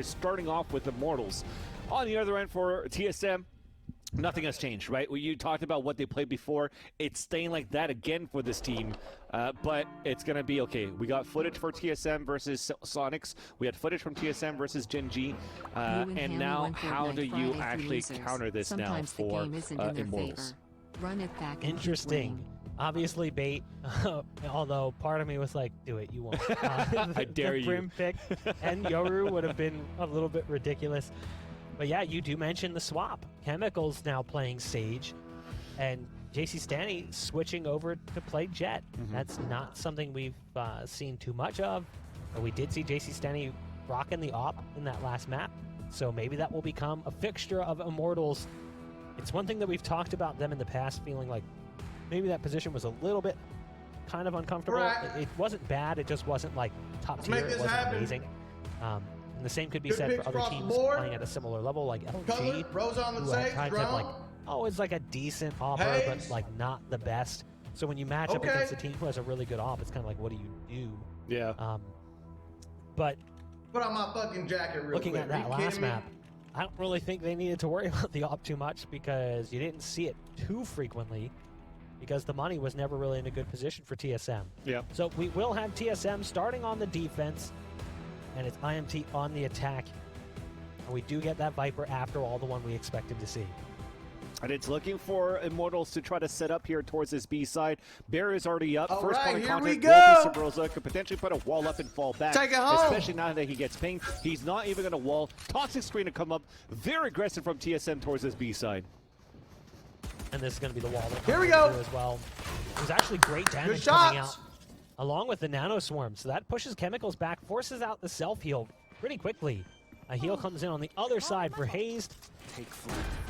starting off with Immortals. On the other end for TSM, nothing has changed, right? You talked about what they played before. It's staying like that again for this team, but it's going to be okay. We got footage for TSM versus Sonics. We had footage from TSM versus Gen.G. And now how do you actually counter this now for Immortals? Run it back. Interesting. Obviously bait, although part of me was like, do it, you won't. I dare you. The Brim pick and Yoru would have been a little bit ridiculous. But yeah, you do mention the swap. Chemicals now playing Sage, and jcstani switching over to play Jet. That's not something we've seen too much of. But we did see jcstani rocking the op in that last map, so maybe that will become a fixture of Immortals. It's one thing that we've talked about them in the past, feeling like maybe that position was a little bit kind of uncomfortable. It wasn't bad, it just wasn't like top tier, it wasn't amazing. And the same could be said for other teams playing at a similar level, like LG, who had tried to have like, oh, it's like a decent opper, but like not the best. So when you match up against a team who has a really good op, it's kind of like, what do you do? Yeah. But put on my fucking jacket real looking quick. at that last map, I don't really think they needed to worry about the op too much because you didn't see it too frequently, because the money was never really in a good position for TSM. Yeah. So we will have TSM starting on the defense, and it's IMT on the attack. And we do get that Viper after all, the one we expected to see. And it's looking for Immortals to try to set up here towards this B side. Bear is already up. First point of contact will be Subroza. Could potentially put a wall up and fall back. Take it home. Especially now that he gets pinged. He's not even going to wall. Toxic screen to come up. Very aggressive from TSM towards this B side. And this is going to be the wall that here we go as well. It was actually great damage coming out along with the nano swarm. So that pushes Chemicals back, forces out the self heal pretty quickly. A heal comes in on the other side for Hazed.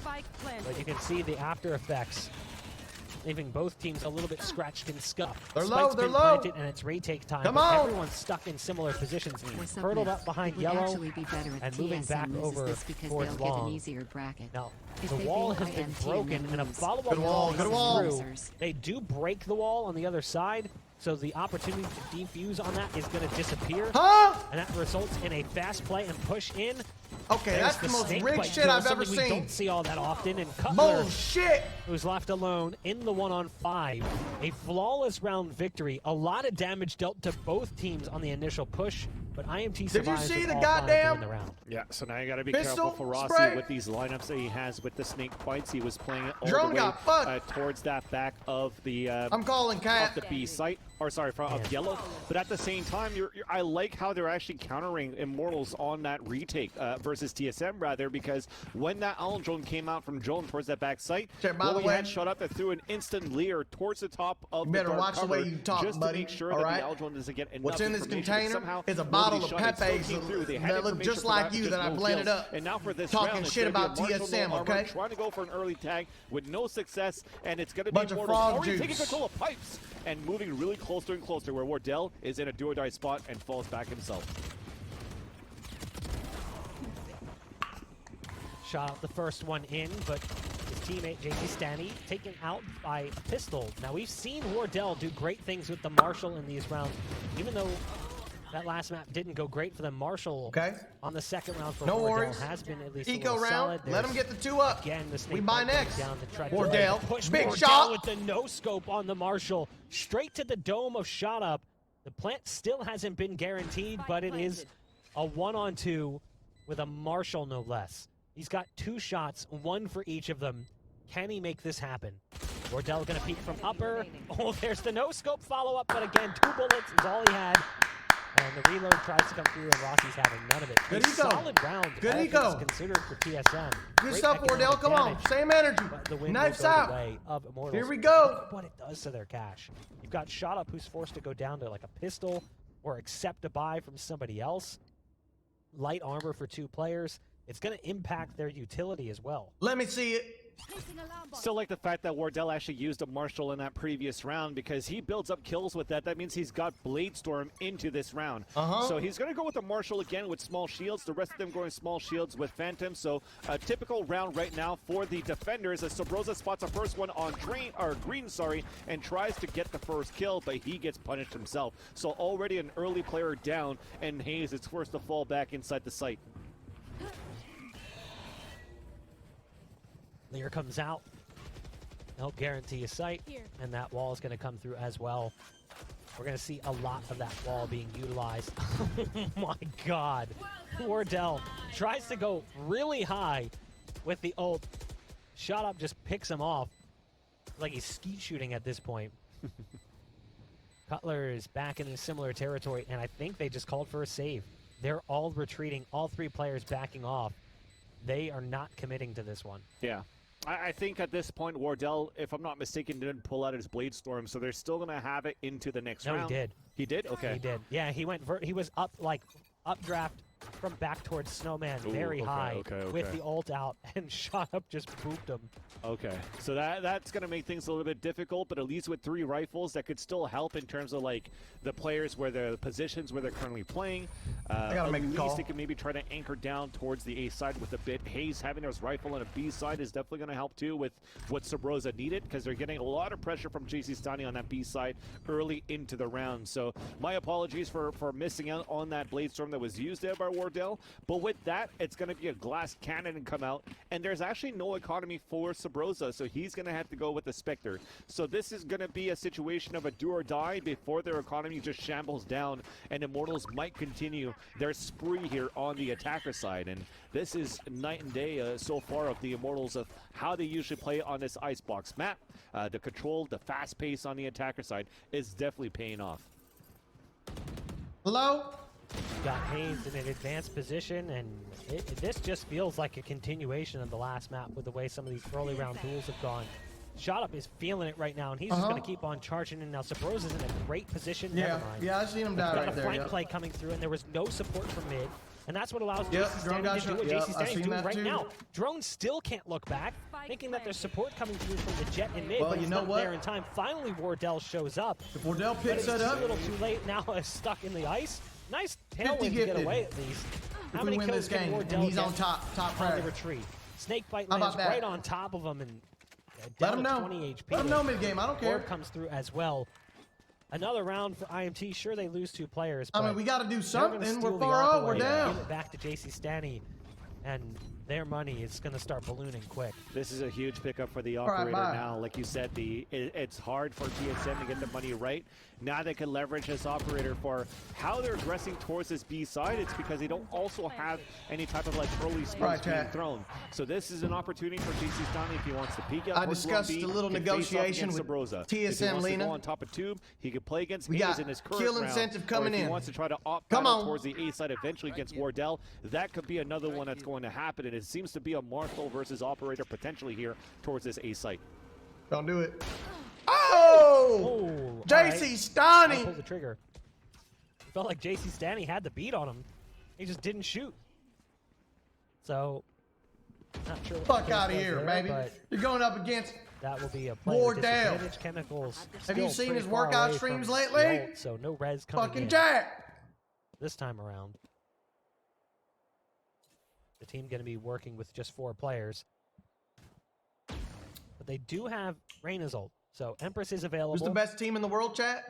But you can see the after effects, leaving both teams a little bit scratched and scuffed. They're Spike's low, they're been low. planted and it's retake time. Come but on. Everyone's stuck in similar positions. Hurdled up behind yellow and moving back over towards long. Now, the wall has been broken and a follow-up wall comes through. They do break the wall on the other side, so the opportunity to defuse on that is going to disappear. And that results in a fast play and push in. Okay, that's the most rigged shit I've ever seen. We don't see all that often. And Cutler, bullshit, who's left alone in the 1-on-5. A flawless round victory. A lot of damage dealt to both teams on the initial push, but IMT survives. Did you see the all goddamn the round. Yeah, so now you got to be careful for Rossi with these lineups that he has with the snake fights. He was playing it all Drone the way got fucked. Towards that back of the I'm calling cat. of the B site, or sorry, of yellow. But at the same time, I like how they're actually countering Immortals on that retake versus TSM rather, because when that Owl drone came out from drone towards that back site, we had shot up and threw an instant leer towards the top of the dark cover, the way you talk, just buddy. to make sure that the Owl drone doesn't get enough. What's in this container is a bottle of Pepe's that look just like you that I blended up. And now for this talking round, shit about TSM, okay? Trying to go for an early tag with no success, and it's going to be bunch of frog juice. Taking control of pipes and moving really closer and closer, where Wardell is in a do-or-die spot and falls back himself. Shot out the first one in, but his teammate jcstani taken out by a pistol. Now we've seen Wardell do great things with the Marshall in these rounds, even though that last map didn't go great for them. Marshall on the second round for Wardell has been at least eco a round. Solid. Let him get the 2 up. Again, the snake we buy next. Down to try Wardell, to push big Wardell shot with the no scope on the Marshall, straight to the dome of shot up. The plant still hasn't been guaranteed, but it is a 1-on-2 with a Marshall no less. He's got 2 shots, 1 for each of them. Can he make this happen? Wardell gonna peek from upper. Oh, there's the no scope follow-up, but again, 2 bullets is all he had. And the reload tries to come through, and Rossi's having none of it. Good eco. Solid round. Good eco. Considered for TSM. Good stuff, Wardell. Come on, same energy. Knives out. Here we go. What it does to their cash. You've got Shot Up, who's forced to go down to like a pistol or accept a buy from somebody else. Light armor for 2 players. It's going to impact their utility as well. Let me see it. Still like the fact that Wardell actually used a Marshall in that previous round, because he builds up kills with that. That means he's got Blade Storm into this round. So he's going to go with the Marshall again with small shields. The rest of them going small shields with Phantom. So a typical round right now for the defenders, as Subroza spots a first one on green, and tries to get the first kill, but he gets punished himself. So already an early player down, and Hayes is forced to fall back inside the site. Lear comes out. Help guarantee a sight, and that wall is going to come through as well. We're going to see a lot of that wall being utilized. Oh my god. Wardell tries to go really high with the ult. Shot up just picks him off. Like he's skeet shooting at this point. Cutler is back in a similar territory, and I think they just called for a save. They're all retreating, all three players backing off. They are not committing to this one. Yeah. I think at this point, Wardell, if I'm not mistaken, didn't pull out his Blade Storm, so they're still going to have it into the next round. No, he did. He did? Okay. He did. Yeah, he went. He was up, like, updraft from back towards Snowman, very high, with the ult out, and shot up just booped him. Okay, so that's going to make things a little bit difficult, but at least with 3 rifles, that could still help in terms of, like, the players where the positions where they're currently playing. I gotta make a call. At least they can maybe try to anchor down towards the A side with a bit. Hayes having his rifle on a B side is definitely going to help too with what Subroza needed, because they're getting a lot of pressure from jcstani on that B side early into the round. So my apologies for missing out on that Blade Storm that was used there by Wardell, but with that, it's going to be a glass cannon and come out, and there's actually no economy for Subroza, so he's going to have to go with the Spectre. So this is going to be a situation of a do or die before their economy just shambles down, and Immortals might continue their spree here on the attacker side. And this is night and day so far of the Immortals of how they usually play on this icebox map. The control, the fast pace on the attacker side is definitely paying off. Hello? Got Hayes in an advanced position, and this just feels like a continuation of the last map with the way some of these early round duels have gone. Shot up is feeling it right now, and he's just going to keep on charging. And now Subroza's in a great position. Yeah, I seen him die right there. Got a flank play coming through, and there was no support from mid. And that's what allows jcstani to do what jcstani is doing right now. Drone still can't look back, thinking that there's support coming through from the Jet and mid, but he's not there in time. Finally, Wardell shows up. If Wardell picks that up, a little too late. Now stuck in the ice. Nice tailwind to get away at least. How many kills can Wardell he's on top on the retreat? Snakebite lands right on top of him, and let him know. 20 HP. Let him know mid-game. I don't care. Orb comes through as well. Another round for IMT. Sure, they lose 2 players. I mean, we got to do something. We're far out. We're down. Give it back to jcstani, and their money is going to start ballooning quick. This is a huge pickup for the operator now. Like you said, it's hard for TSM to get the money right. Now they can leverage this operator for how they're aggressing towards this B side. It's because they don't also have any type of like early skills being thrown. So this is an opportunity for jcstani if he wants to peek out. I discussed a little negotiation with Subroza. TSM Lena. On top of tube, he could play against Hayes in his current kill round, incentive coming or if in. he wants to try to opt towards the A side eventually against Wardell. That could be another one that's going to happen, and it seems to be a Marshall versus operator potentially here towards this A site. Don't do it. Oh! jcstani! Pull the trigger. It felt like jcstani had the beat on him. He just didn't shoot. So, not sure. Fuck out of here, baby. You're going up against that will be a player Wardell. Chemicals. Have you seen his workout streams lately? So no res coming fucking in Jack. This time around. The team going to be working with just 4 players. But they do have Reyna's ult. So Empress is available. Who's the best team in the world, chat?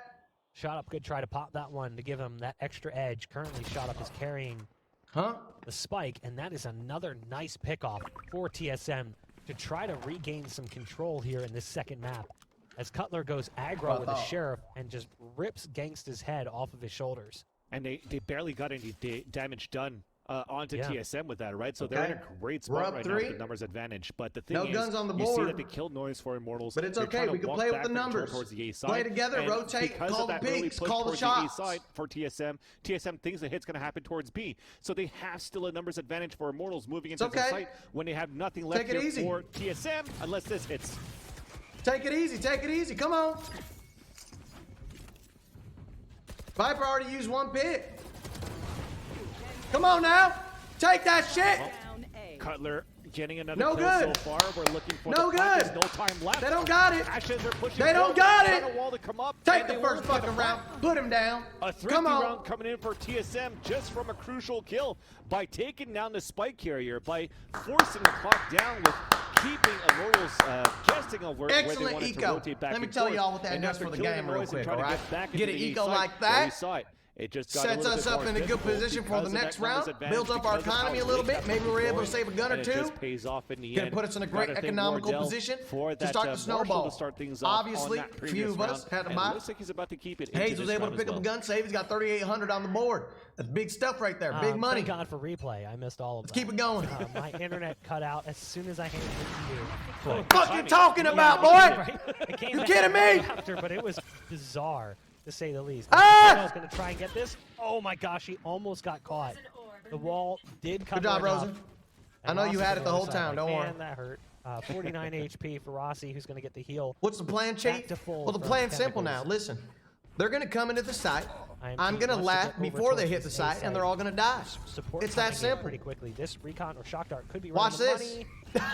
Shot Up could try to pop that one to give him that extra edge. Currently, Shot Up is carrying the spike, and that is another nice pickoff for TSM to try to regain some control here in this second map. As Cutler goes aggro with the Sheriff and just rips Genghsta's head off of his shoulders. And they barely got any damage done onto TSM with that, right? So they're in a great spot right now with the numbers advantage. But the thing is, guns on the you board. see that the kill noise for Immortals. But it's okay. We can play with the numbers. Play together, rotate, call the peaks, call the shots. The A side for TSM thinks the hit's going to happen towards B. So they have still a numbers advantage for Immortals moving into the site when they have nothing left here for TSM unless this hits. Take it easy. Take it easy. Come on. Viper already used 1 pick. Come on now. Take that shit. Cutler getting another kill so far. We're looking for no time left. They don't got it. Ashes are pushing. They don't got it. Wall to come up, take the first fucking round. Put him down. A 3 round coming in for TSM just from a crucial kill by taking down the spike carrier, by forcing the clock down with keeping Immortals guessing on where they wanted to rotate back. Let me tell y'all what that does for the game real quick, all right? Get an eco like that. It just got Sets us up in a good position for the next round. Builds up our economy a little bit. Maybe we're able to save a gun or two. It just pays off in the Gonna end. put us in a great economical position to start the snowball. To start things off Obviously, a few of us had to buy. It looks like he's about to keep it. Hayes was able to pick up a gun save. He's got 3,800 on the board. That's big stuff right there. Big money. Thank God for replay. I missed all of that. Let's keep it going. My internet cut out as soon as I handed it to you. What the fuck you talking about, boy? Right? You kidding me? After, but it was bizarre, to say the least. Ah! I was going to try and get this. Oh my gosh, he almost got caught. The wall did cover. Good job, enough. Rosa. I know you had it the whole time. Don't worry. Man, that hurt. 49 HP for Rossi, who's going to get the heal. What's the plan, Chief? Well, the plan's simple now. Listen, they're going to come into the site. I'm going to laugh before they hit the site, and they're all going to die. It's that simple. Pretty quickly. This recon or shock dart could be Watch running this. the money.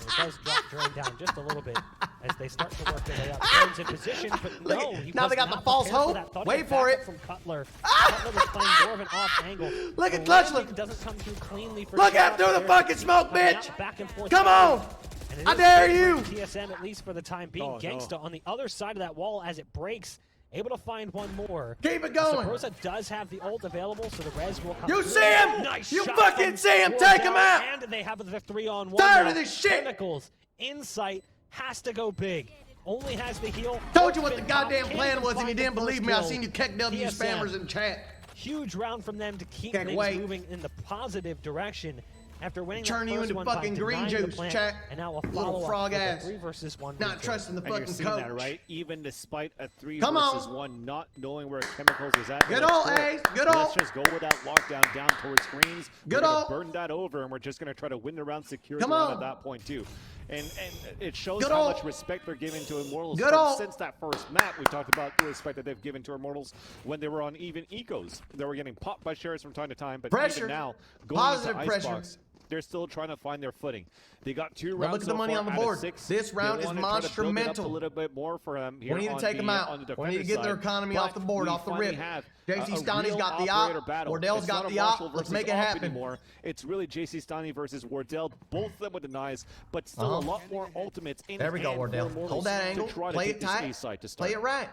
It does drop drain down just a little bit as they start to work their way up. Drain's in position, but no, he now was they got not the false prepared for hope. that. Thought Wait he'd for back it. up from Cutler. Cutler was playing more of an off angle. Look at The Clutchler. landing doesn't come through cleanly for Look Shock out through the Dart. fucking smoke, Coming out bitch. back and forth. Come on. And it I is dare good you. for TSM, at least for the time being. Oh, no. Genghsta on the other side of that wall as it breaks. Able to find one more. Keep it going. Subroza does have the ult available, so the res will come You through. see him? Nice You shot fucking from see him. Wardell, Take him out. And they have the 3-on-1. Tired now. of this shit. Chemicals, insight, has to go big. Only has the heal. Told you what the Spin goddamn pop, plan can't was, and you find didn't the believe first me. I kill. seen you keck W TSM. spammers in chat. Huge round from them to keep Can't things wait. moving in the positive direction. After winning Turn that you first into one fucking by green denying the juice, plant, chat. and now a Little follow-up frog with a ass. 3 versus 1 Not victory. trusting the And you're fucking seeing coach. that, right? Even despite a 3 Come versus on. 1, not knowing where Chemicals is at. Good Let's ol' go. Ace. Good Let's ol'. just go with that lockdown down towards screens. Good We're gonna ol'. burn that over, and we're just going to try to win the round, secure Come the round on. at that point, too. And it shows Good how ol'. much respect they're giving to Immortals. Good ol'. Since that first map, we talked about the respect that they've given to Immortals when they were on even ecos. They were getting popped by shares from time to time, but Pressure. even now, going Positive into pressure. Icebox, they're still trying to find their footing. They got 2 Now rounds look at the so money far on the out of board. 6. This They round is wanna try to build it up monster-mental. a little bit more for them here We need to on take them the, out. on the We need to defender get their side. economy But off the board, we off the finally rip. have jcstani's real got the operator op. battle. Wardell's It's got not a the op. Marshall Let's versus make it op happen. Anymore. It's really jcstani versus Wardell, both of them with denies, but still a lot more ultimates in There we go, hand for Wardell. Immortals Hold that to angle. try to Play take it this tight. A side to start. Play it right.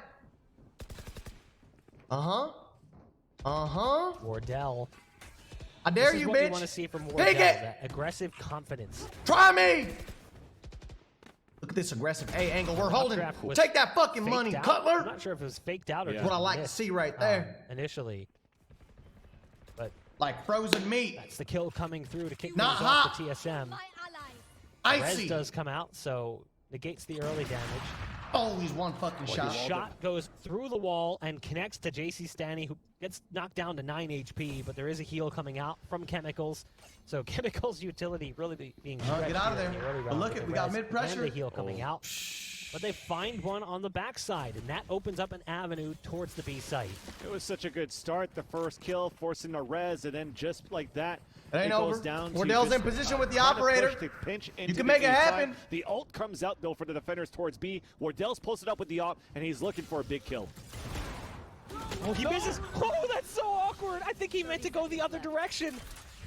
Wardell. I dare This is you, what you bitch. want to see from Wardell, Pick it. that aggressive confidence. Try me. Look at this aggressive A angle we're holding. Updraft was Take that fucking faked money, out. Cutler. I'm not sure if it was faked out or Yeah. just What I like to missed, see right there. initially. But Like frozen meat. that's the kill coming through to kick Not things off hot. the TSM. I Res see. does come out, so negates the early damage. Oh, he's one fucking The shot. shot goes through the wall and connects to jcstani, who gets knocked down to 9 HP, but there is a heal coming out from Chemicals. So Chemicals' utility really being stretched Get out of here in there. the early But round look with it, the we got res mid-pressure. and the heal coming out. But they find one on the backside, and that opens up an avenue towards the B site. It was such a good start. The first kill, forcing a res, and then just like that, It ain't goes over. down to Wardell's just in position with the trying to operator. push to pinch into You can the make it A side. happen. The ult comes out, though, for the defenders towards B. Wardell's posted up with the op, and he's looking for a big kill. Oh, he misses. Oh, that's so awkward. I think he meant to go the other direction.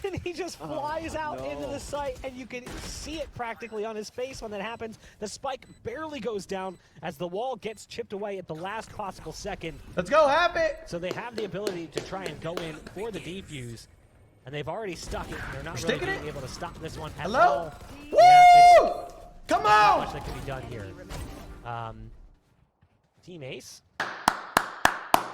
And he just flies out into the site, and you can see it practically on his face when that happens. The spike barely goes down as the wall gets chipped away at the last possible second. Let's go, Happy. So they have the ability to try and go in for the defuse, and they've already stuck it, and they're not really Sticking being it? able to stop this one at Hello? all. Woo! Yeah, it's Come not much on. that can be done here. Team Ace.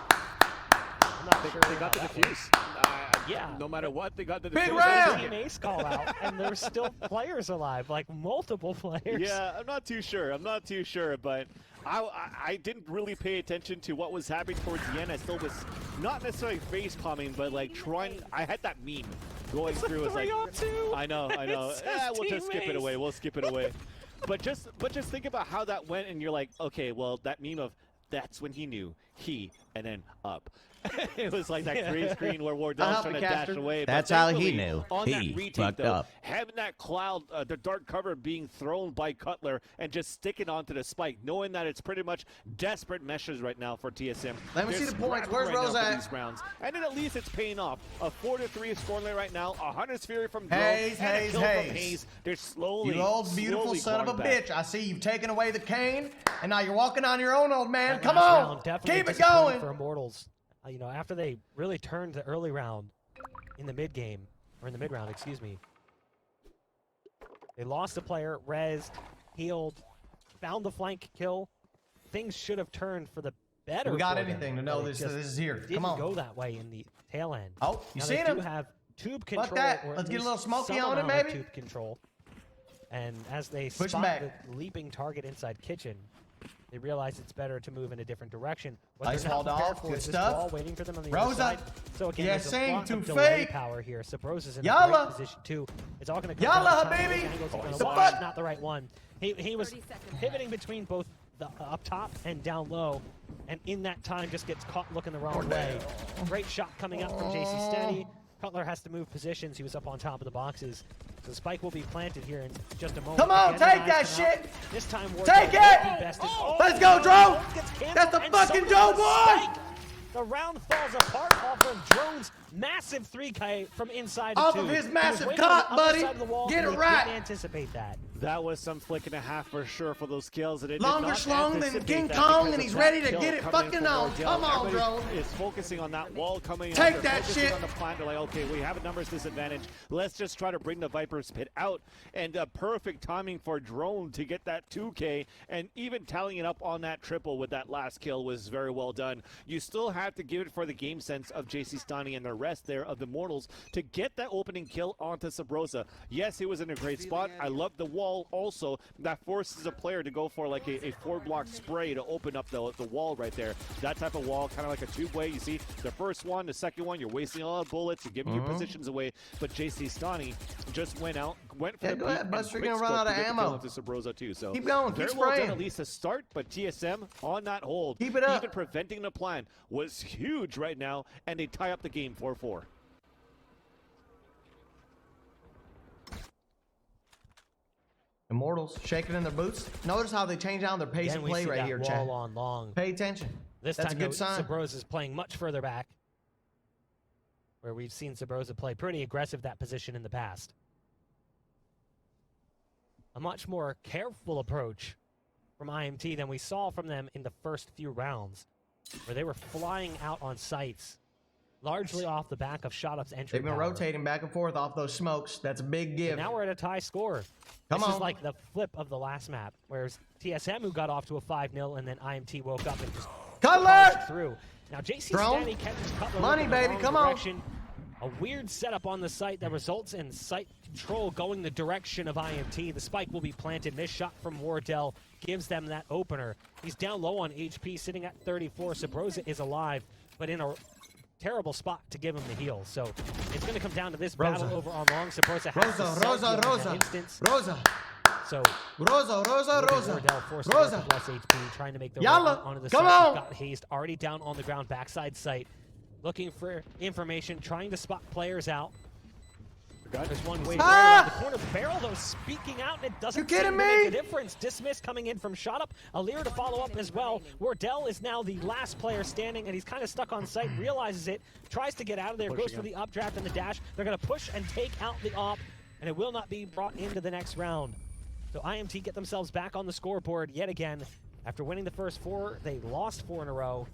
I'm not sure They got the how that defuse. Yeah. No matter what, they got the Big defuse. round. Team Ace call out, and there's still players alive, like multiple players. Yeah, I'm not too sure. I'm not too sure, but I didn't really pay attention to what was happening towards the end. I still was not necessarily face palming, but like trying. I had that meme going through. It's like 3-on-2. I know. It says We'll just skip Team it Ace. away. We'll skip it away. But just think about how that went, and you're like, okay, well, that meme of that's when he knew and then up. It was like that green screen where Wardell's help trying you, to dash Caster. away. That's but how he thankfully, knew. On He that retake, fucked though, up. having that cloud, the dark cover being thrown by Cutler and just sticking onto the spike, knowing that it's pretty much desperate meshes right now for TSM. Let me They're see the points. scrapping Where's right now Rose for at? these rounds. And then at least it's paying off. A 4-3 scoreline right now. 100 Fury from Drone. Hayes, and a Hayes, kill from Hayes. Hayes. They're slowly, You old beautiful slowly son of a clawing back. bitch. I see you've taken away the cane, and now you're walking on your own, old man. That Come last on. round definitely Keep it disappointing going. for Immortals. you know, after they really turned the early round in the mid game, or in the mid round, excuse me, they lost a player, rezzed, healed, found the flank kill. Things should have turned for the better. We got anything to know this is here. Come on. Didn't go that way in the tail end. Oh, you seen him? him? Have tube control. Fuck that. Let's get a little smoky on it, maybe. Tube control. And as they spot the leaping target inside kitchen, they realize it's better to move in a different direction. What nice hauled off. Good stuff. Waiting for them on the Rosa. other side. So again, there's a lot of delay power here. Subroza's in a great position too. It's all going to come down to baby. not the right one. He was pivoting between both the up top and down low, and in that time just gets caught looking the wrong way. Great shot coming up from jcstani. Cutler has to move positions. He was up on top of the boxes. So spike will be planted here in just a moment. Come on, take that shit. This time, take it. Let's go, Drone. That's the fucking Joe boy. The round falls apart off of Drone's massive 3K from inside the off tube. of his massive cock, buddy. Get it right. Didn't anticipate that. That was some flick and a half for sure for those kills. And it longer schlong than King Kong, and he's ready to get it fucking on. Come on, Drone. Is focusing on that wall coming. Take that shit. On the plant. They're like, okay, we have a numbers disadvantage. Let's just try to bring the Viper's Pit out. And perfect timing for Drone to get that 2K, and even tallying it up on that triple with that last kill was very well done. You still have to give it for the game sense of jcstani and the rest there of the Mortals to get that opening kill onto Subroza. Yes, he was in a great spot. I love the wall. Also, that forces a player to go for like a 4-block spray to open up the wall right there. That type of wall, kind of like a tube way. You see, the first one, the second one, you're wasting a lot of bullets, you're giving your positions away. But jcstani just went for the go ahead, Buster. You're gonna run out of ammo. To Subroza too. So keep going, keep spraying. Well at least a start, but TSM on that hold, keep it up. Even preventing the plan was huge right now, and they tie up the game 4-4. Immortals shaking in their boots. Notice how they change out their pace of play right here, Chad. On long. Pay attention. This That's time, a good sign. Subroza is playing much further back, where we've seen Subroza play pretty aggressive that position in the past. A much more careful approach from IMT than we saw from them in the first few rounds, where they were flying out on sites, largely off the back of shot-up's entry. They've been rotating back and forth off those smokes. That's a big give. And now we're at a tie score. This is like the flip of the last map, whereas TSM, who got off to a 5-0, and then IMT woke up and just charged through. Now jcstani catches Cutler. Money, baby, come on. A weird setup on the site that results in site control going the direction of IMT. The spike will be planted. Missed shot from Wardell gives them that opener. He's down low on HP, sitting at 34. Subroza is alive, but in a terrible spot to give him the heal. So it's going to come down to this battle over on long. Subroza has Rosa. So Rosa. Wardell forced to less HP, trying to make the run onto the site. Got hazed, already down on the ground, backside site, looking for information, trying to spot players out. There's one way around the corner. Barrel, though, speaking out, and it doesn't seem to make a difference. Dismiss coming in from shot up. Alir to follow up as well. Wardell is now the last player standing, and he's kind of stuck on site, realizes it, tries to get out of there, goes for the updraft and the dash. They're going to push and take out the op, and it will not be brought into the next round. So IMT get themselves back on the scoreboard yet again. After winning the first 4, they lost 4 in a row,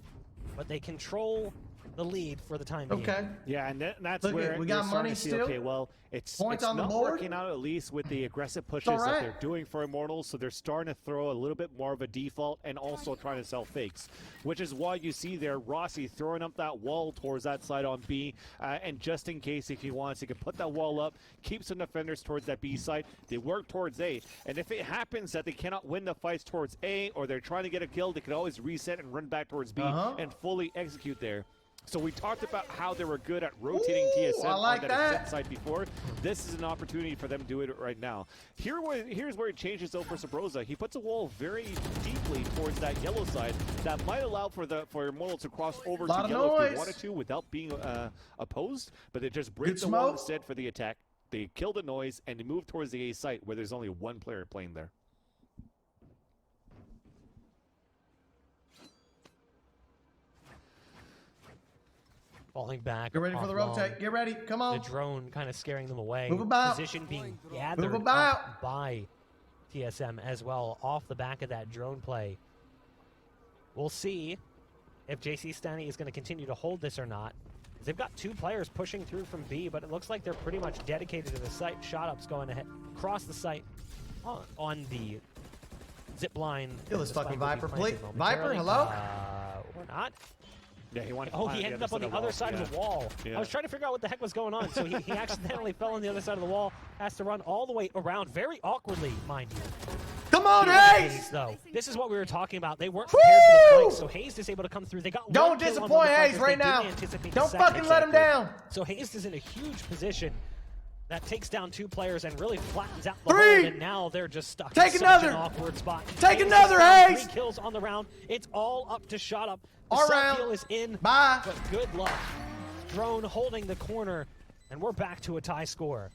but they control the lead for the time being. Okay. Yeah, and that's where we got money still. Okay, well, it's points on the not board. Working out at least with the aggressive pushes that they're doing for Immortals, so they're starting to throw a little bit more of a default and also trying to sell fakes, which is why you see there Rossi throwing up that wall towards that side on B, and just in case if he wants, he can put that wall up, keep some defenders towards that B side. They work towards A, and if it happens that they cannot win the fights towards A or they're trying to get a kill, they can always reset and run back towards B and fully execute there. So we talked about how they were good at rotating TSM on that side before. This is an opportunity for them to do it right now. Here's where it changes though for Subroza. He puts a wall very deeply towards that yellow side that might allow for Immortal to cross over to yellow if they wanted to without being opposed, but they just break the wall instead for the attack. They kill the noise and they move towards the A site where there's only one player playing there. Falling back. Get ready for the rotate. Get ready. Come on. The drone kind of scaring them away. Move about. Position being gathered up by TSM as well off the back of that drone play. We'll see if jcstani is going to continue to hold this or not. They've got 2 players pushing through from B, but it looks like they're pretty much dedicated to the site. Shot up's going ahead across the site on the zip line. Kill this fucking Viper, please. Viper, hello? Or not. Yeah, he wanted. Oh, he ended up on the other side of the wall. Yeah. I was trying to figure out what the heck was going on. So he accidentally fell on the other side of the wall. Has to run all the way around, very awkwardly, mind you. Come on, Hazed! Though this is what we were talking about. They weren't prepared for the flank, so Hazed is able to come through. They got. Don't disappoint Hazed right now. Don't fucking let him down. So Hazed is in a huge position. That takes down 2 players and really flattens out the hold, and now they're just stuck in such an awkward spot. Take another, Hazed! 3 kills on the round. It's all up to Shot Up. The All self-heal round. is in, Bye. but good luck. Drone holding the corner, and we're back to a tie score.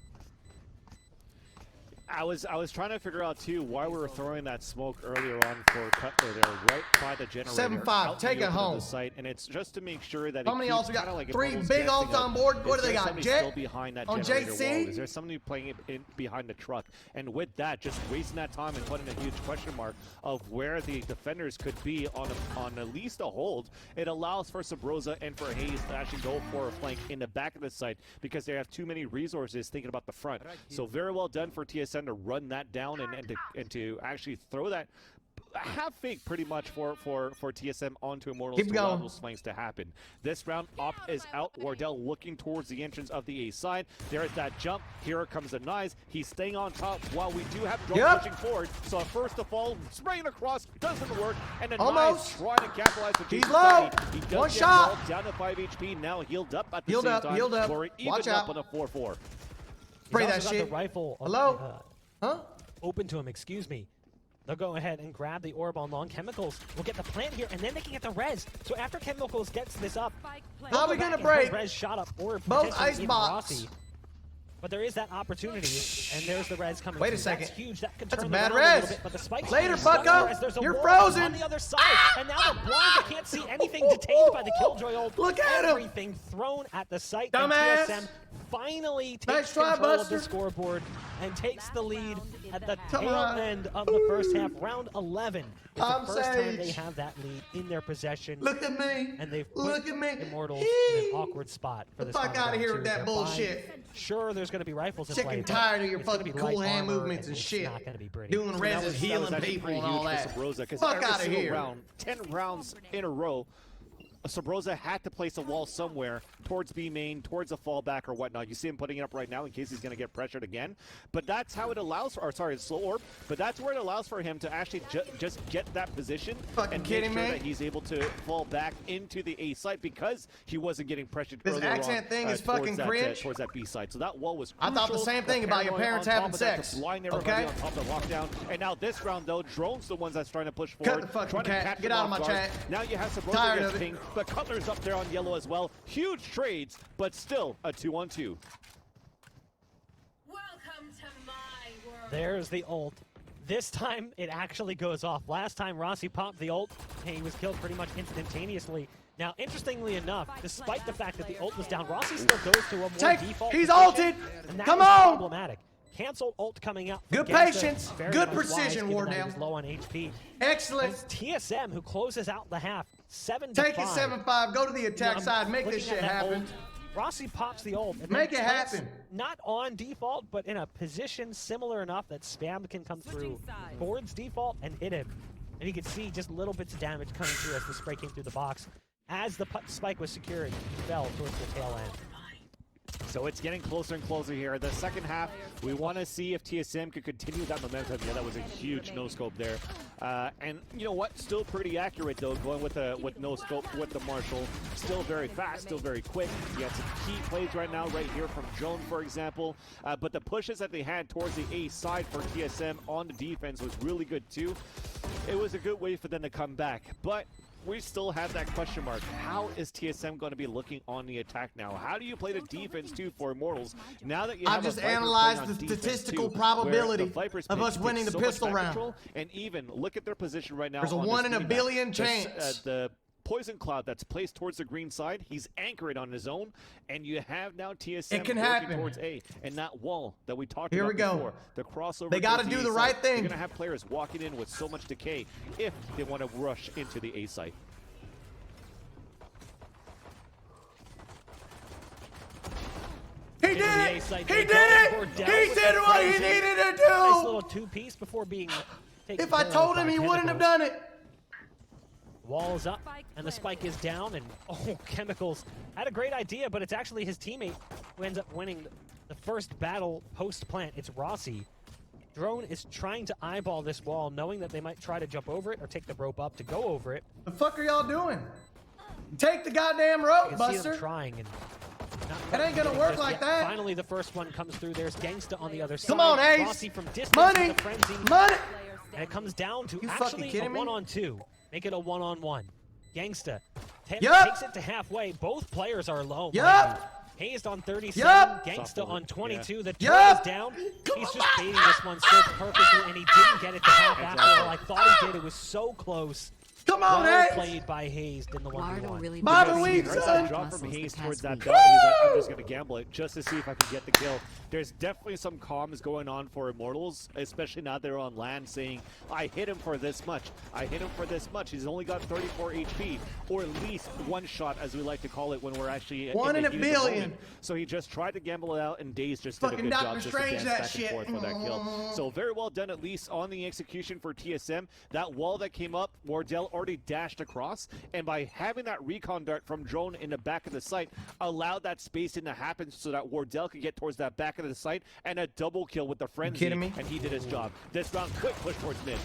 I was trying to figure out too why we were throwing that smoke earlier on for Cutler there, right by the generator. 7-5, take it home. The site, and it's just to make sure that. How many ults we got? Like 3 big ults on board. What do they got? Jet still behind that on generator JC. wall? Is there somebody playing it behind the truck? And with that, just wasting that time and putting a huge question mark of where the defenders could be on at least a hold. It allows for Subroza and for Hazed to actually go for a flank in the back of the site because they have too many resources thinking about the front. So very well done for TSM to run that down and to actually throw that half fake pretty much for TSM onto Immortals to allow those flanks to happen. This round, Op is out. Wardell looking towards the entrance of the A side. There's that jump. Here comes the Nice. He's staying on top while we do have Drone pushing forward. So first of all, spraying across doesn't work. And then Nice trying to capitalize with He's low. He does One get shot. Down to 5 HP. Now healed up at the healed same up, time. Healed up. Watch out. On a 4-4. Spray that shit. The rifle hello? Huh? Open to him, excuse me. They'll go ahead and grab the orb on long. Chemicals will get the plant here, and then they can get the res. So after Chemicals gets this up, how are we gonna break? Res shot up or both ice box. But there is that opportunity, and there's the res coming. Wait a second. That's huge. That could That's turn a bad res. res. A little bit, but the spikes later, Bucko. You're frozen. On the other side, and now they're blind. They can't see anything. Detained by the Killjoy ult. Look at him. Everything thrown at the site. Dumbass. And TSM finally takes control of the scoreboard and takes the lead at the tail end of the first half. Round 11. It's the first time they have that lead in their possession. Look at me. And they've put Immortals in an awkward spot for this. Fuck out of here with that bullshit. Sure, there's going to be rifles in sick play. and tired of your fucking cool hand movements and shit. Not going to be pretty. Doing reses, healing people and all that. Fuck out of here. 10 rounds in a row. Subroza had to place a wall somewhere towards B main, towards a fallback or whatnot. You see him putting it up right now in case he's going to get pressured again. But that's how it allows for, or sorry, it's slow orb, but that's where it allows for him to actually just get that position and make sure that he's able to fall back into the A site because he wasn't getting pressured. This accent thing is fucking cringe. Towards that B site. So that wall was crucial. I thought the same thing about your parents having sex. Blind everybody on top of the lockdown. And now this round though, Drone's the ones that's trying to push forward. Cut the fucking cat. Get out of my chat. Now you have Subroza gets pinged, but Cutler's up there on yellow as well. Huge trades, but still a 2-on-2. Welcome to my world. There's the ult. This time it actually goes off. Last time Rossi popped the ult, he was killed pretty much instantaneously. Now, interestingly enough, despite the fact that the ult was down, Rossi still goes to a more default He's position, ulted. and that Come is on. problematic. Cancel ult coming out. Good patience. Good precision, Wardell. He's low on HP. Excellent. It's TSM who closes out the half. 7-5. Take it 7-5. Go to the attack side. Make this shit happen. Rossi pops the ult. And make it happen. Not on default, but in a position similar enough that spam can come through towards default and hit him. And you can see just little bits of damage coming through as the spray came through the box. As the spike was secured, he fell towards the tail end. So it's getting closer and closer here. The second half, we want to see if TSM could continue that momentum. Yeah, that was a huge no-scope there. And you know what? Still pretty accurate, though, going with no-scope with the Marshall. Still very fast, still very quick. You had some key plays right now, right here from Drone, for example. But the pushes that they had towards the A side for TSM on the defense was really good, too. It was a good way for them to come back. But we still have that question mark. How is TSM going to be looking on the attack now? How do you play the defense too for Immortals now that you have I've just analyzed the statistical probability of us winning the pistol round. And even look at their position right now. There's a 1 in a billion chance. The poison cloud that's placed towards the green side, he's anchored on his own, and you have now TSM working towards A, and that wall that we talked about before, the crossover. They got to do the right thing. You're going to have players walking in with so much decay if they want to rush into the A site. did it! He did it! He did what he needed to do! Nice little two-piece before being taken If I care told of him, by he wouldn't have Chemicals. done it. Wall is up, and the spike is down, and Chemicals had a great idea, but it's actually his teammate who ends up winning the first battle post-plant. It's Rossi. Drone is trying to eyeball this wall, knowing that they might try to jump over it or take the rope up to go over it. The fuck are y'all doing? Take the goddamn rope, You can see Buster. them trying, and It ain't gonna work like that. Finally, the first one comes through. There's Genghsta on the other side. Come on, Ace. Rossi from distance Money. with the frenzy. Money. And it comes down to You fucking actually a kidding me? 1-on-2. Make it a 1-on-1. Genghsta Yup. takes it to halfway. Both players are low. Yup. Hazed on 37, Yup. Genghsta on 22. Yeah. The turret Yup. is down. He's just baiting this one so perfectly, and he didn't get it to half after all. I thought he did. It was so close. Come on, Well Ace. played by Hazed in the 1v1. Really Bobby Because Weed, he heard son. that drop from Hayes towards that Woo! belt. He's like, I'm just going to gamble it just to see if I can get the kill. There's definitely some comms going on for Immortals, especially now they're on land saying, I hit him for this much. I hit him for this much. He's only got 34 HP, or at least one shot, as we like to call it when we're actually One in in the a heat of the billion. moment. So he just tried to gamble it out, and Daze just did a Fucking good job Dr. just to Strange dance that back shit. and forth for that kill. So very well done, at least on the execution for TSM. That wall that came up, Wardell already dashed across, and by having that recon dart from drone in the back of the site, allowed that spacing to happen so that Wardell could get towards that back of the site and a double kill with the frenzy. kidding me? And he did his job. This round could push towards mid.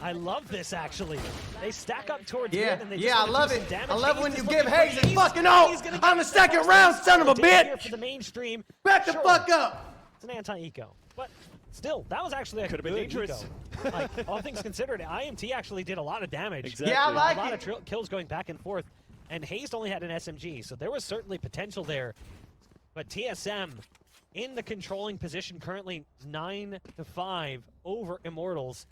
I love this, actually. They stack up towards Yeah, mid, and they yeah, just I wanna love do it. some damage. I love Hayes when is you looking give for Hayes his Hayes. fucking ult He's gonna on get the second first round, place. son of a Dig here bitch. For the mainstream. Back the Sure, fuck up. It's an anti-eco. But still, that was actually a Could've good been dangerous. eco. Like, all things considered, IMT actually did a lot of damage. Exactly. Yeah, I like a lot it. of kills going back and forth. And Hazed only had an SMG, so there was certainly potential there. But TSM in the controlling position currently 9-5 over Immortals.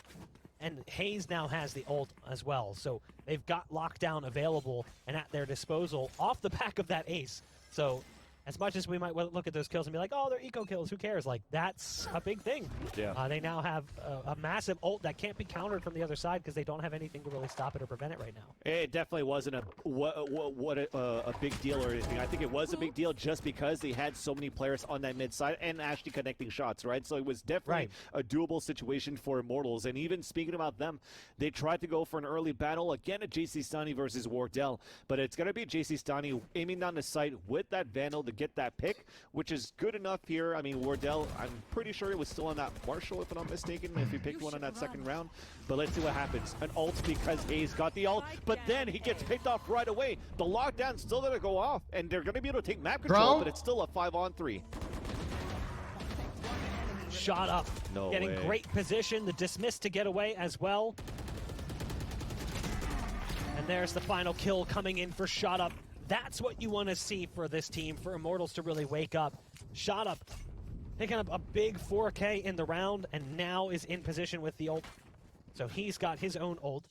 And Hayes now has the ult as well. So they've got lockdown available and at their disposal off the back of that ace. So as much as we might look at those kills and be like, oh, they're eco kills, who cares? Like, that's a big thing. Yeah. They now have a massive ult that can't be countered from the other side because they don't have anything to really stop it or prevent it right now. It definitely wasn't a big deal or anything. I think it was a big deal just because they had so many players on that mid side and actually connecting shots, right? So it was definitely a doable situation for Immortals. And even speaking about them, they tried to go for an early battle again at jcstani versus Wardell, but it's going to be jcstani aiming down the sight with that Vandal to get that pick, which is good enough here. I mean, Wardell, I'm pretty sure it was still on that Marshall, if I'm not mistaken, if he picked one on that second round. But let's see what happens. An ult because Hayes got the ult, but then he gets picked off right away. The lockdown's still going to go off, and they're going to be able to take map control, but it's still a 5-on-3. Shot up. No Getting way. great position. The dismiss to get away as well. And there's the final kill coming in for Shot Up. That's what you want to see for this team, for Immortals to really wake up. Shot Up picking up a big 4K in the round and now is in position with the ult. So he's got his own ult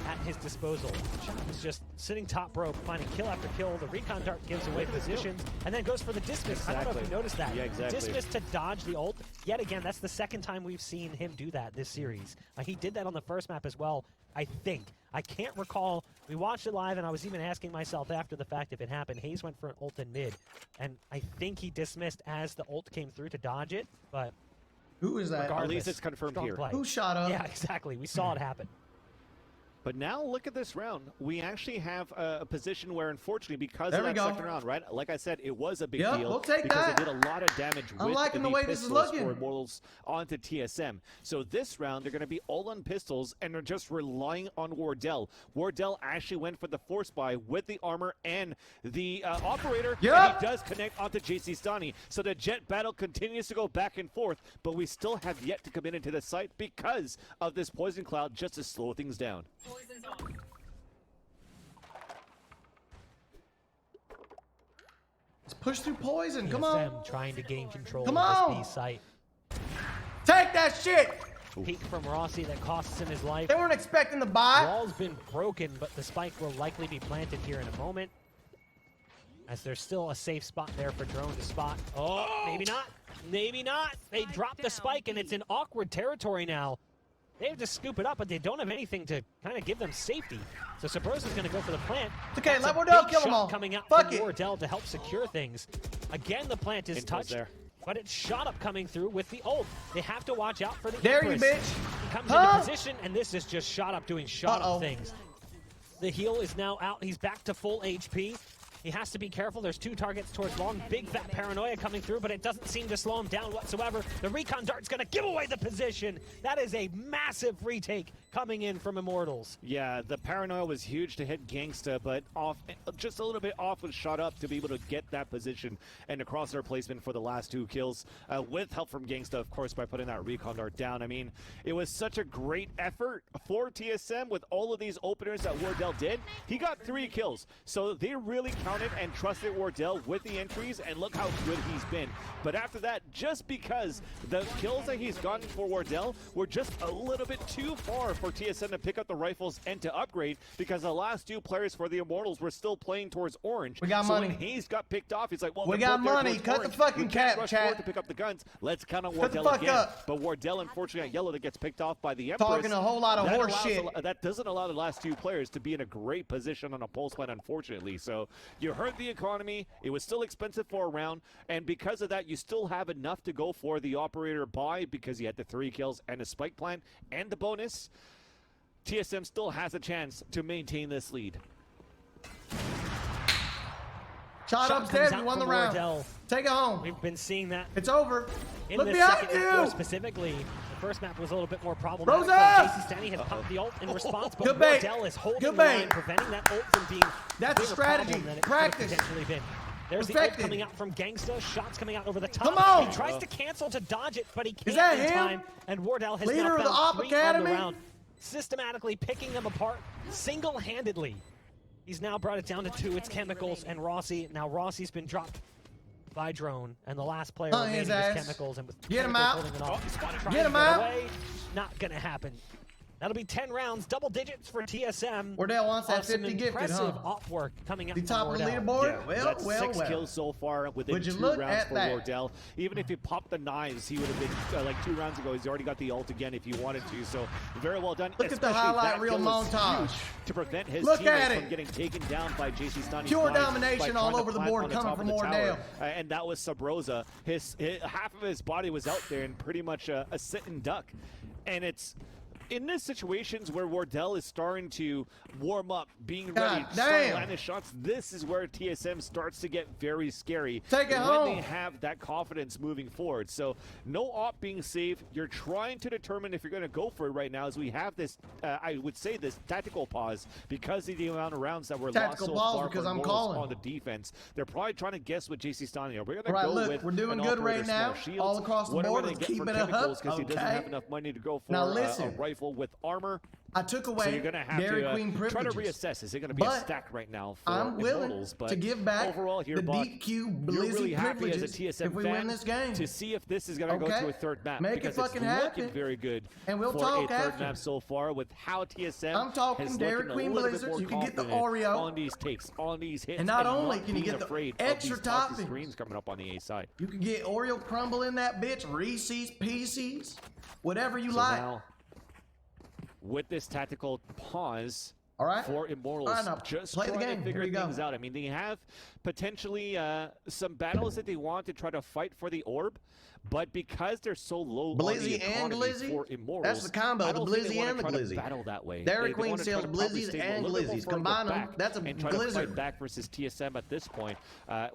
at his disposal. Shot is just sitting top rope, finding kill after kill. The recon dart gives away positions and then goes for the dismiss. I don't know if you noticed that. Yeah, exactly. Dismiss to dodge the ult. Yet again, that's the second time we've seen him do that this series. He did that on the first map as well, I think. I can't recall. We watched it live, and I was even asking myself after the fact if it happened. Hayes went for an ult in mid, and I think he dismissed as the ult came through to dodge it, but Who is that? regardless, At least it's confirmed strong here. play. Who shot up? Yeah, exactly. We saw it happen. But now look at this round. We actually have a position where, unfortunately, because There of we that go. second round, right? Like I said, it was a big Yep, deal we'll take because that. they did a lot of damage I'm with liking the way this is pistols looking. for Immortals onto TSM. So this round, they're going to be all on pistols, and they're just relying on Wardell. Wardell actually went for the force buy with the armor and the operator, Yep. and he does connect onto jcstani. So the jet battle continues to go back and forth, but we still have yet to come into the site because of this poison cloud just to slow things down. Poison's off. Let's push through poison. Come on. TSM trying to gain control Come of on. this B site. Take that shit. Peek from Rossi that costs him his life. They weren't expecting the buy. Wall's been broken, but the spike will likely be planted here in a moment. As there's still a safe spot there for Drone to spot. Oh, maybe not. Maybe not. They dropped the spike, and it's in awkward territory now. They have to scoop it up, but they don't have anything to kind of give them safety. So Subroza's going to go for the plant. Okay, That's let a Wardell big kill them shot all. coming out Fuck from it. Wardell to help secure things. Again, the plant is touched, there. but it's shot up coming through with the ult. They have to watch out for the There you Empress. bitch. He comes Huh? into position, and this is just shot up doing shot up things. The heal is now out. He's back to full HP. He has to be careful. There's 2 targets towards long. Big fat paranoia coming through, but it doesn't seem to slow him down whatsoever. The recon dart's going to give away the position. That is a massive retake coming in from Immortals. Yeah, the paranoia was huge to hit Genghsta, but off, just a little bit off was shot up to be able to get that position and the crosshair placement for the last 2 kills, with help from Genghsta, of course, by putting that recon dart down. I mean, it was such a great effort for TSM with all of these openers that Wardell did. He got 3 kills, so they really counted and trusted Wardell with the entries, and look how good he's been. But after that, just because the kills that he's gotten for Wardell were just a little bit too far for TSM to pick up the rifles and to upgrade, because the last 2 players for the Immortals were still playing towards orange. We got so money. when Hayes got picked off, he's like, well, We they're got both there money. towards Cut the orange. fucking We can't cap, rush chat. forward to pick up the guns. Let's count on Cut the Wardell fuck again. up. But Wardell, unfortunately, at yellow, that gets picked off by the Empress. Talking a whole lot of That horse allows shit. that doesn't allow the last 2 players to be in a great position on a pulse line, unfortunately. So you hurt the economy. It was still expensive for a round, and because of that, you still have enough to go for the operator buy because you had the 3 kills and a spike plant and the bonus. TSM still has a chance to maintain this lead. Shot Shot upstairs, comes we out won the from round. Wardell. Take it home. We've been seeing that It's over. in Look this behind second map, though, you. specifically. The first map was a little bit more problematic. Rosa! jcstani had popped the ult in response, but Good bait. Wardell is holding Good the bait. line, preventing that ult from being That's a bigger strategy. problem than it could have Practice. potentially been. There's the ult Perfected. coming out from Genghsta. Shots coming out over the top. Come on. He tries to cancel to dodge it, but he can't that in him? time. And Wardell has Leader now of the found Op 3 on Academy? the round, systematically picking them apart single-handedly. He's now brought it down to 2. It's Chemicals and Rossi. Now Rossi's been dropped by drone, and the last player remaining his is ass. Chemicals. And with Get him Chemicals out. holding it off, trying Get to him out. away. Not gonna happen. That'll be 10 rounds, double digits for TSM. Wardell wants that Some 50 gifted, impressive huh? op work coming out The from top of the Wardell. leaderboard? Well, That's well, 6 well. kills so far within Would you 2 look rounds at for that? Wardell. Even if he popped the knives, he would have been like 2 rounds ago. He's already got the ult again if he wanted to. So very well done. Look at the Especially highlight that reel kill was montage. huge to prevent his Look teammates at it. from getting taken down by jcstani. Pure domination all over the board coming from Wardell. And that was Subroza. Half of his body was out there and pretty much a sitting duck. And it's in these situations where Wardell is starting to warm up, being ready, God start damn. landing shots, this is where TSM starts to get very scary. Take it when home. they have that confidence moving forward. So no op being safe. You're trying to determine if you're going to go for it right now, as we have this, I would say this tactical pause because of the amount of rounds that were Tactical lost so pause far because for I'm Immortals calling. on the defense. They're probably trying to guess what jcstani are. We're going to All right, go look, with we're doing an good operator, right small now, shields, all across the whatever board. they Let's get keep for it up, chemicals, because he doesn't okay? have enough money to go for Now a listen. rifle with armor. I took So away you're going to have Dairy to Queen try to privileges. reassess. Is it going to be a But stack right now for I'm willing Immortals? But to give back overall here, the Buck, DQ you're Blizzy really happy as a privileges TSM if we fan win this game. to see if this is going to go Okay? to a 3rd map. Make it because fucking it's looking happen. very good And we'll for talk a 3rd after. map so far with how TSM I'm talking has Dairy looking Queen a little bit Blizzards. more You can get the confident Oreo. on these takes, on these hits, And not only can you being get the afraid extra of these toxic toppings. screens coming up on the A side. You can get Oreo crumble in that bitch, Reese's Pieces, whatever you So like. now, with this tactical pause, All right? for Immortals, All right, now just play the trying game. to Here figure we go. things out. I mean, they have potentially some battles that they want to try to fight for the orb, but because they're so low on the Blizzy and economy Glizzy? for Immortals, That's the combo, I the don't think they Blizzy wanna and the try to Glizzy. battle that way. Dairy They Queen wanna try sells to probably Blizzies stay a and little bit more Glizzies. further Combine 'em, back that's a and try to Blizzard. fight back versus TSM at this point,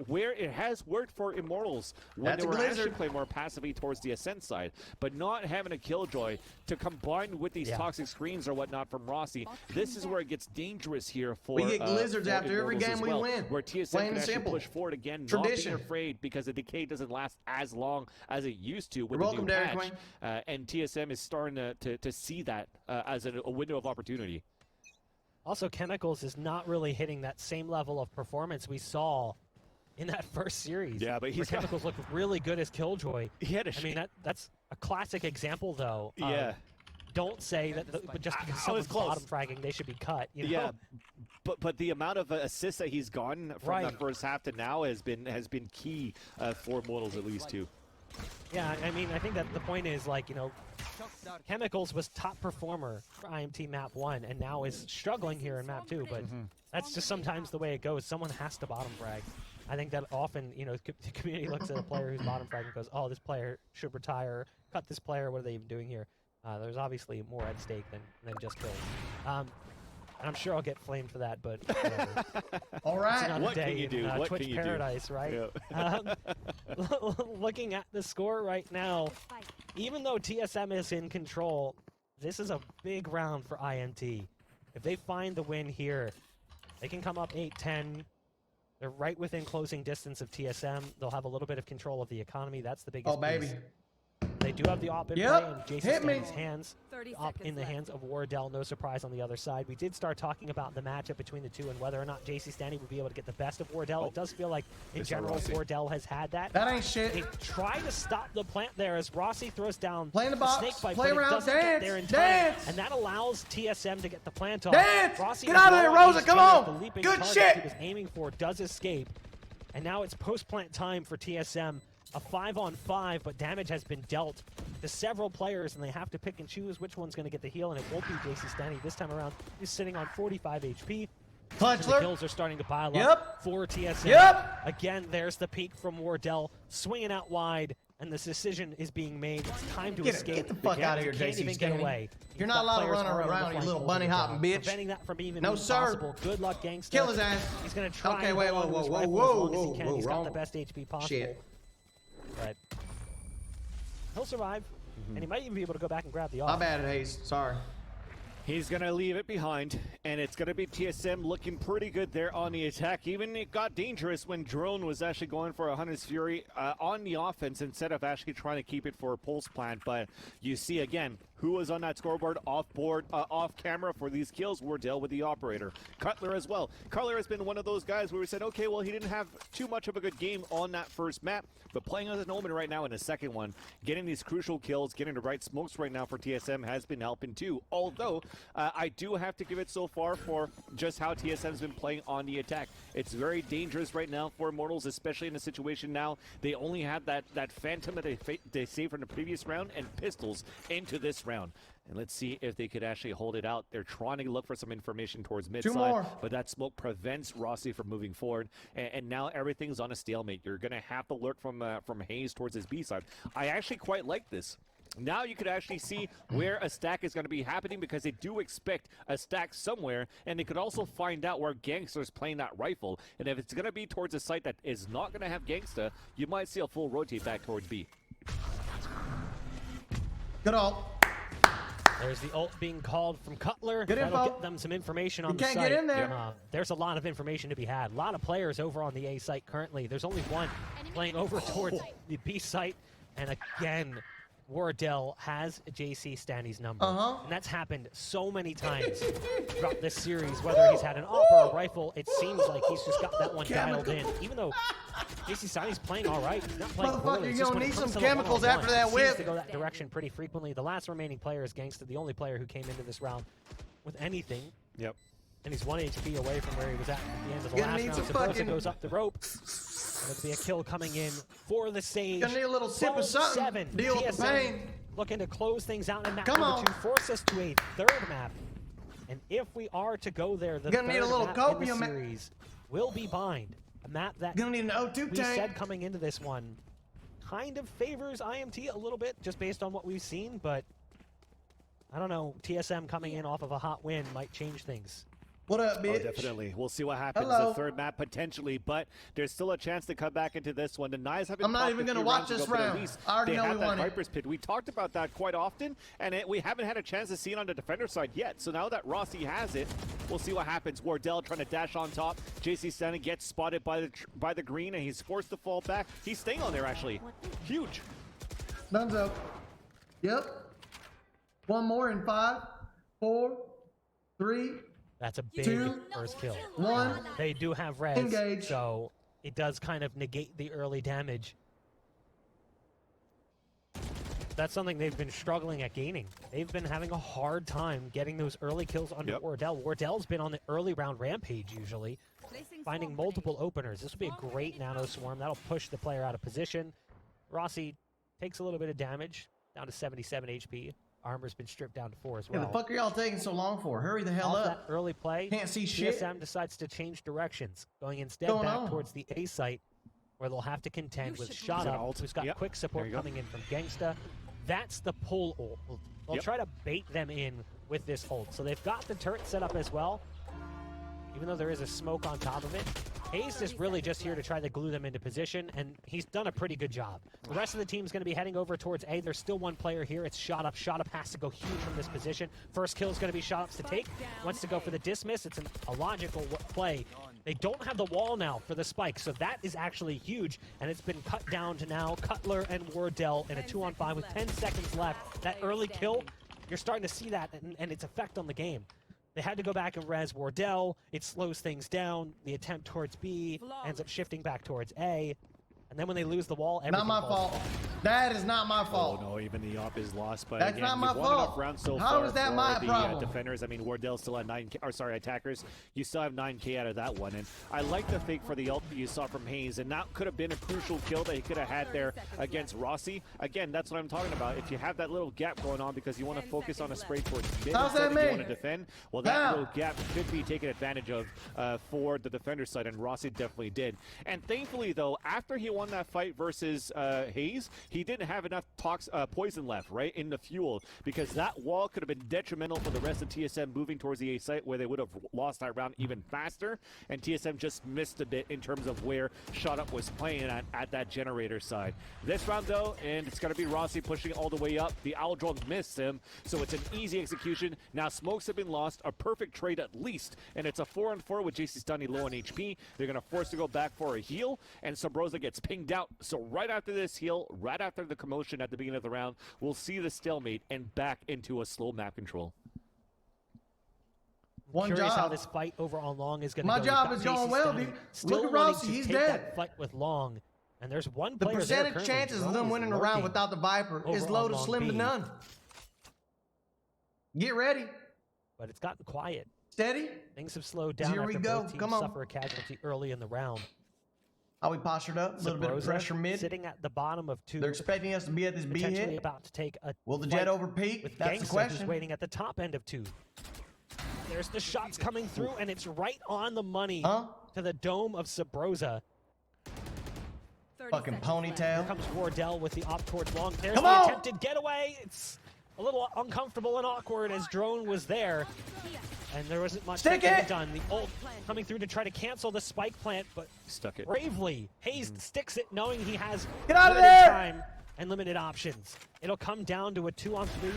where it has worked for Immortals when That's they a were actually Blizzard. playing more passively towards the Ascent side, but not having a Killjoy to combine with these toxic screens or whatnot from Rossi. This is where it gets dangerous here for We get Blizzards for after every Immortals game as we well, win. where TSM Plain can and actually simple. push forward again, Tradition. not being afraid because the decay doesn't last as long as it used to with You're the welcome, new Dairy patch. Queen. And TSM is starting to see that as a window of opportunity. Also, Chemicals is not really hitting that same level of performance we saw in that first series. Yeah, but where he's got- Chemicals looked really good as Killjoy. He had a I mean, that's a classic example, though. of Yeah. Don't say that but just because I was someone's close. bottom fragging, they should be cut. You know? Yeah, but the amount of assists that he's gotten from Right. that first half to now has been key for Immortals at least too. Yeah, I mean, I think that the point is, like, you know, Chemicals was top performer for IMT map 1 and now is struggling here in map 2, but that's just sometimes the way it goes. Someone has to bottom frag. I think that often, you know, the community looks at a player who's bottom frag and goes, oh, this player should retire, cut this player, what are they even doing here? There's obviously more at stake than just kills. And I'm sure I'll get flamed for that, but whatever. All right. What can you do? What Twitch can you Paradise, do? right? Yeah. Looking at the score right now, even though TSM is in control, this is a big round for IMT. If they find the win here, they can come up 8-10. They're right within closing distance of TSM. They'll have a little bit of control of the economy. That's the biggest piece. They do have the op in play in jcstani's hands. Op in the hands of Wardell, no surprise on the other side. We did start talking about the matchup between the two and whether or not jcstani would be able to get the best of Wardell. It does feel like, in general, Wardell has had that. That ain't shit. They try to stop the plant there as Rossi throws down Play in the box. snake bite, Play but around. it doesn't get there in time. Dance. And that allows TSM to get the plant off. Dance. Rossi Get out of there, Rosa. Come on. The leaping Good target shit. he was aiming for does escape. And now it's post-plant time for TSM. A 5-on-5, but damage has been dealt to several players, and they have to pick and choose which one's going to get the heal, and it won't be jcstani this time around. He's sitting on 45 HP. The kills are starting to pile up for TSM. Again, there's the peek from Wardell, swinging out wide, and this decision is being made. It's time to escape. Get the fuck out of here, Can't even get away. You're not allowed to run around, you little bunny hopping bitch. Preventing that from even No, being sir. possible. Good luck, Genghsta. Kill his ass. He's going to try Okay, and wait, hold on to his whoa, rifle whoa, as long as he can. whoa, He's got wrong. the best HP possible. Shit. But he'll survive, and he might even be able to go back and grab the My off. bad, Hayes. Sorry. He's going to leave it behind, and it's going to be TSM looking pretty good there on the attack. Even it got dangerous when Drone was actually going for a Hunter's Fury on the offense instead of actually trying to keep it for a pulse plant. But you see, again, who was on that scoreboard off camera for these kills? Wardell with the operator. Cutler as well. Cutler has been one of those guys where we said, okay, well, he didn't have too much of a good game on that first map, but playing as an Omen right now in the second one, getting these crucial kills, getting the right smokes right now for TSM has been helping too. Although, I do have to give it so far for just how TSM's been playing on the attack. It's very dangerous right now for Immortals, especially in a situation now. They only had that Phantom that they saved from the previous round and pistols into this round. And let's see if they could actually hold it out. They're trying to look for some information towards mid side, but that smoke prevents Rossi from moving forward. And now everything's on a stalemate. You're going to have to lurk from Hayes towards his B side. I actually quite like this. Now you could actually see where a stack is going to be happening because they do expect a stack somewhere, and they could also find out where Genghsta is playing that rifle. And if it's going to be towards a site that is not going to have Genghsta, you might see a full rotate back towards B. Good ult. There's the ult being called from Cutler. Good That'll info. get them some information on You the can't site. get in there. There's a lot of information to be had. A lot of players over on the A site currently. There's only one playing over towards the B site. And again, Wardell has jcstani's number. And that's happened so many times throughout this series. Whether he's had an op or a rifle, it seems like he's just got that one dialed in. Even though jcstani's playing all right, he's not playing poorly. You're going to need some chemicals after that He whip. seems to go that direction pretty frequently. The last remaining player is Genghsta, the only player who came into this round with anything. Yep. And he's 1 HP away from where he was at the end of the Gonna last need round. some Subroza fucking- goes up the rope. There'll be a kill coming in for the Sage. Gonna need a little sip of something. 12-7. Deal with the TSM pain. looking to close things out in map Come number on. 2, force us to a third map. And if we are to go there, the Gonna third need a little map copium, in the man. series will be Bind. A map that Gonna need an O2 we tank. said coming into this one kind of favors IMT a little bit, just based on what we've seen, but I don't know. TSM coming in off of a hot win might change things. What up, Oh, bitch? definitely. We'll see what happens. Hello. The third map potentially, but there's still a chance to come back into this one. The Knives haven't. I'm not popped even a gonna few watch rounds this ago, but at round. least I already they know have we that won it. Viper's Pit. We talked about that quite often, and we haven't had a chance to see it on the defender side yet. So now that Rossi has it, we'll see what happens. Wardell trying to dash on top. jcstani gets spotted by the green, and he's forced to fall back. He's staying on there actually. Huge. Dunzo. Yep. One more in 5, 4, 3. That's a big 2, first kill. 1. They do have res, Engage. so it does kind of negate the early damage. That's something they've been struggling at gaining. They've been having a hard time getting those early kills under Wardell. Wardell's been on the early round rampage usually, finding multiple openers. This will be a great nano swarm. That'll push the player out of position. Rossi takes a little bit of damage, down to 77 HP. Armor's been stripped down to 4 as well. Yeah, the fuck are y'all taking so long for? Hurry the hell Off up. that early play, Can't see shit. TSM decides to change directions, going instead back towards the A site, where they'll have to contend with shahzam, who's got quick support coming in from genghsta. That's the pull ult. They'll try to bait them in with this ult. So they've got the turret set up as well, even though there is a smoke on top of it. Hazed is really just here to try to glue them into position, and he's done a pretty good job. The rest of the team's going to be heading over towards A. There's still one player here. It's Shot Up. Shot Up has to go huge from this position. First kill is going to be Shot Up's to take. Wants to go for the dismiss. It's a logical play. They don't have the wall now for the spike, so that is actually huge, and it's been cut down to now Koler and Wardell in a 2-on-5 with 10 seconds left. That early kill, you're starting to see that and its effect on the game. They had to go back and res Wardell. It slows things down. The attempt towards B ends up shifting back towards A. And then when they lose the wall, everything not my fault. That is not my fault. Oh no, even the op is lost. But that's again, not my won fault. enough rounds so How far is that for my the problem? defenders. I mean, Wardell still had 9K, or sorry, attackers. You still have 9K out of that one. And I like the fake for the ult that you saw from Hazed, and that could have been a crucial kill that he could have had there against Rossi. Again, that's what I'm talking about. If you have that little gap going on because you want to focus on a spray towards mid instead of you want to defend, well, that little gap could be taken advantage of for the defender side, and Rossi definitely did. And thankfully, though, after he won that fight versus Hazed, he didn't have enough poison left, right, in the fuel, because that wall could have been detrimental for the rest of TSM moving towards the A site, where they would have lost that round even faster, and TSM just missed a bit in terms of where Shot Up was playing at that generator side. This round, though, and it's going to be Rossi pushing all the way up. The Owl Drone missed him, so it's an easy execution. Now smokes have been lost, a perfect trade at least, and it's a 4-on-4 with jcstani low on HP. They're going to force to go back for a heal, and subroza gets pinged out. So right after this heal, right after the commotion at the beginning of the round, we'll see the stalemate and back into a slow map control. Curious how this fight over on Long is going to go. My job is going well, dude. Still look at Rossi, he's dead. That fight with Long, and there's one the player percentage chances of them winning a round without the Viper is low to slim to none. Get ready. But it's gotten quiet. Steady. Things have slowed down after both teams suffer a casualty early in the round. Are we postured up? A little bit of pressure mid. Sitting at the bottom of 2. They're expecting us to be at this B hit. Potentially about to take a Will the jet over peak? That's the question. Who's waiting at the top end of 2. There's the shots coming through, and it's right on the money to the dome of Subroza. Fucking ponytail. Here comes Wardell with the op towards Long. There's the attempted getaway. It's a little uncomfortable and awkward as Drone was there. And there wasn't much that could be done. The ult coming through to try to cancel the spike plant, but stuck it. Bravely, Hazed sticks it, knowing he has limited time and limited options. It'll come down to a 2-on-3.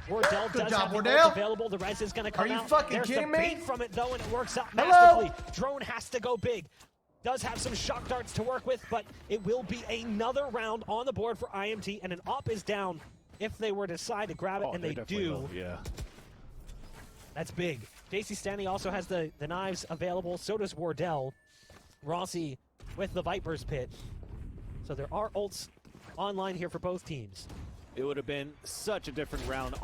Wardell does have the ult available. The res is going to come out. Are you fucking kidding me? There's the bait from it, though, and it works out masterfully. Drone has to go big. Does have some shock darts to work with, but it will be another round on the board for IMT, and an op is down if they were to decide to grab it, and they do. Yeah. That's big. jcstani also has the knives available. So does Wardell. Rossi with the Viper's Pit. So there are ults online here for both teams. It would have been such a different round.